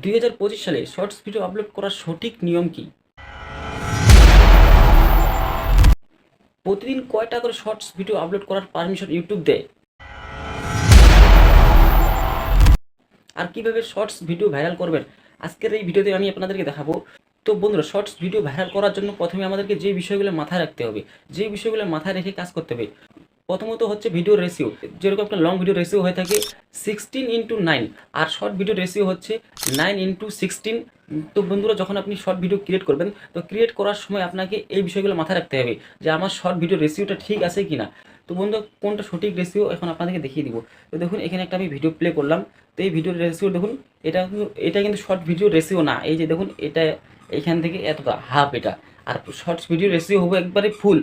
2025 সালে shorts video upload করার সঠিক নিয়ম কি? প্রতিদিন কয়টা করে শর্টস ভিডিও আপলোড করার পারমিশন ইউটিউব দেয়? আর কিভাবে শর্টস ভিডিও ভাইরাল করবেন আজকের এই ভিডিওতে আমি আপনাদেরকে দেখাবো। তো বন্ধুরা, শর্টস ভিডিও ভাইরাল করার জন্য প্রথমে আমাদেরকে যে বিষয়গুলো মাথায় রাখতে হবে, যে বিষয়গুলো মাথায় রেখে কাজ করতে হবে, প্রথমত হচ্ছে ভিডিও রেশিও। যেরকম একটা লং ভিডিও রেশিও হয়ে থাকে 16:9, আর শর্ট ভিডিও রেশিও হচ্ছে 9:16। তো বন্ধুরা, যখন আপনি শর্ট ভিডিও ক্রিয়েট করবেন, তো ক্রিয়েট করার সময় আপনাকে এই বিষয়গুলো মাথায় রাখতে হবে যে আমার শর্ট ভিডিও রেশিওটা ঠিক আছে কি না। তো বন্ধু, কোনটা সঠিক রেশিও এখন আপনাদেরকে দেখিয়ে দিব। তো দেখুন, এখানে একটা আমি ভিডিও প্লে করলাম। তো এই ভিডিও রেশিও দেখুন, এটা কিন্তু শর্ট ভিডিও রেশিও না। এই যে দেখুন, এটা এইখান থেকে এতটা হাফ এটা। আর শর্টস ভিডিও রেশিও হবে একবারে ফুল,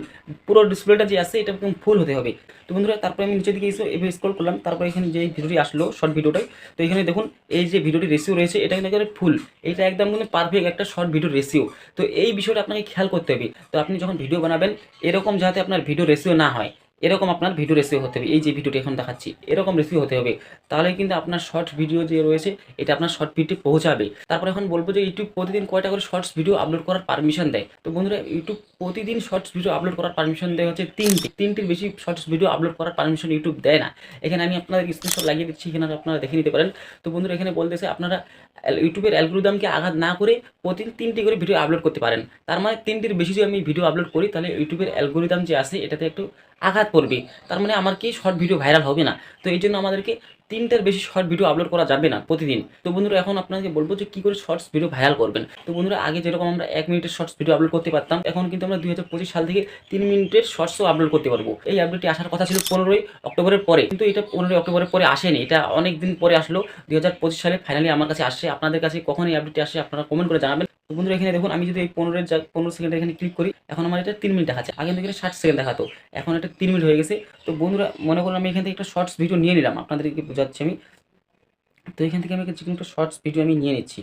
পুরো ডিসপ্লেটা যে আছে এটা একদম ফুল হতে হবে। তো বন্ধুরা, তারপরে আমি নিচের দিকে এভাবে স্ক্রল করলাম, তারপরে এখানে যে ভিডিওটি আসলো শর্ট ভিডিওটাই, তো এখানে দেখুন এই যে ভিডিওটি রেশিও রয়েছে এটা কিন্তু একেবারে ফুল। এটা একদম কিন্তু পারফেক্ট একটা শর্ট ভিডিও রেশিও। তো এই বিষয়টা আপনাকে খেয়াল করতে হবে। তো আপনি যখন ভিডিও বানাবেন, এরকম যাতে আপনার ভিডিও রেশিও না হয়, এরকম আপনার ভিডিও রেশিও হতে হবে। এই যে ভিডিওটি এখন দেখাচ্ছি এরকম রেশিও হতে হবে, তাহলে কিন্তু আপনার শর্ট ভিডিও যে রয়েছে এটা আপনার শর্ট ভিডিও পৌঁছাবে। তারপর এখন বলবো যে ইউটিউব প্রতিদিন কয়টা করে শর্টস ভিডিও আপলোড করার পারমিশন দেয়। তো বন্ধুরা, ইউটিউব প্রতিদিন শর্টস ভিডিও আপলোড করার পারমিশন দেয় হচ্ছে তিনটির বেশি শর্টস ভিডিও আপলোড করার পারমিশন ইউটিউব দেয় না। এখানে আমি আপনাদের স্ক্রিনশট লাগিয়ে দিচ্ছি, এখানে আপনারা দেখে নিতে পারেন। তো বন্ধুরা, এখানে বলতেছে আপনারা ইউটিউবের অ্যালগরিদমকে আঘাত না করে প্রতিদিন 3টি করে ভিডিও আপলোড করতে পারেন। তার মানে 3টির বেশি যদি আমি ভিডিও আপলোড করি, তাহলে ইউটিউবের অ্যালগরিদম যে আছে এটাতে একটু আঘাত পড়বে। তার মানে আমার কি শর্ট ভিডিও ভাইরাল হবে না। তো এই জন্য আমাদেরকে 3টার বেশি শর্ট ভিডিও আপলোড করা যাবে না প্রতিদিন। তো বন্ধুরা, এখন আপনাকে বলবো যে কী করে শর্টস ভিডিও ভাইরাল করবেন। তো বন্ধুরা, আগে যেরকম আমরা 1 মিনিটের শর্টস ভিডিও আপলোড করতে পারতাম, এখন কিন্তু আমরা 2025 সাল থেকে 3 মিনিটের শর্টসও আপলোড করতে পারবো। এই আপডেটটি আসার কথা ছিল 15ই অক্টোবরের পরে, কিন্তু এটা 15ই অক্টোবরের পরে আসেনি, এটা অনেক দিন পরে আসলো। 2025 সালে ফাইনালি আমার কাছে আসছে। আপনাদের কাছে কখন এই আপডেটটি আসে আপনারা কমেন্ট করে জানাবেন। তো বন্ধুরা, এখানে দেখুন, আমি যদি এই 15 সেকেন্ড এখানে ক্লিক করি, এখন আমার এটা 3 মিনিট দেখাচ্ছে। আগে কিন্তু এখানে 60 সেকেন্ড দেখাতো, এখন এটা 3 মিনিট হয়ে গেছে। তো বন্ধুরা, মনে করুন আমি এখান থেকে একটা শর্টস ভিডিও নিয়ে নিলাম, আপনাদেরকে বোঝাচ্ছি আমি। তো এখান থেকে আমি যে কোনো একটা শর্টস ভিডিও আমি নিয়ে নিচ্ছি।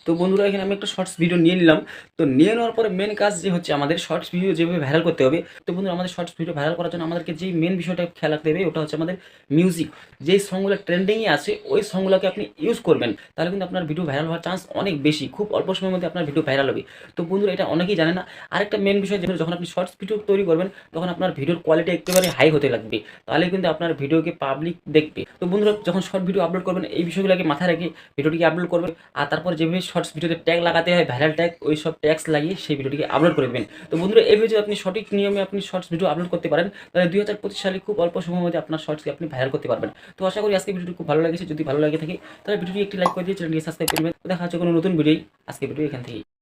তো বন্ধুরা, এখানে আমি একটা শর্টস ভিডিও নিয়ে নিলাম। তো নিয়ে নেওয়ার পরে মেন কাজ যে হচ্ছে আমাদের শর্টস ভিডিও যেভাবে ভাইরাল করতে হবে। তো বন্ধুরা, আমাদের শর্টস ভিডিও ভাইরাল করার জন্য আমাদেরকে যেই মেন বিষয়টা খেয়াল রাখতে হবে ওটা হচ্ছে আমাদের মিউজিক। যেই সংগুলো ট্রেন্ডিংয়ে আছে ওই সংগুলোকে আপনি ইউজ করবেন, তাহলে কিন্তু আপনার ভিডিও ভাইরাল হওয়ার চান্স অনেক বেশি, খুব অল্প সময়ের মধ্যে আপনার ভিডিও ভাইরাল হবে। তো বন্ধুরা, এটা অনেকেই জানে না। আরেকটা মেন বিষয়, যেটা যখন আপনি শর্টস ভিডিও তৈরি করবেন, তখন আপনার ভিডিওর কোয়ালিটি একেবারে হাই হতে লাগবে, তাহলে কিন্তু আপনার ভিডিওকে পাবলিক দেখবে। তো বন্ধুরা, যখন শর্ট ভিডিও আপলোড করবেন এই বিষয়গুলোকে মাথায় রেখে ভিডিওটিকে আপলোড করবেন। আর তারপর যেভাবে শর্টস ভিডিওতে ট্যাগ লাগাতে হয়, ভাইরাল ট্যাগ, ওই সব ট্যাগস লাগিয়ে সেই ভিডিওটিকে আপলোড করে দেবেন। তো বন্ধুরা, এইভাবে যদি আপনি সঠিক নিয়মে আপনি শর্টস ভিডিও আপলোড করতে পারেন, তাহলে 2025 সালে খুব অল্প সময়ের মধ্যে আপনার শর্টসকে আপনি ভাইরাল করতে পারবেন। তো আশা করি আজকে ভিডিওটি খুব ভালো লেগেছে। যদি ভালো লাগে থাকে তাহলে ভিডিওটি একটি লাইক করে দিয়ে চ্যানেলটি সাবস্ক্রাইব করবেন। দেখা হচ্ছে কোনো নতুন ভিডিও। আজকে ভিডিও এখান থেকেই।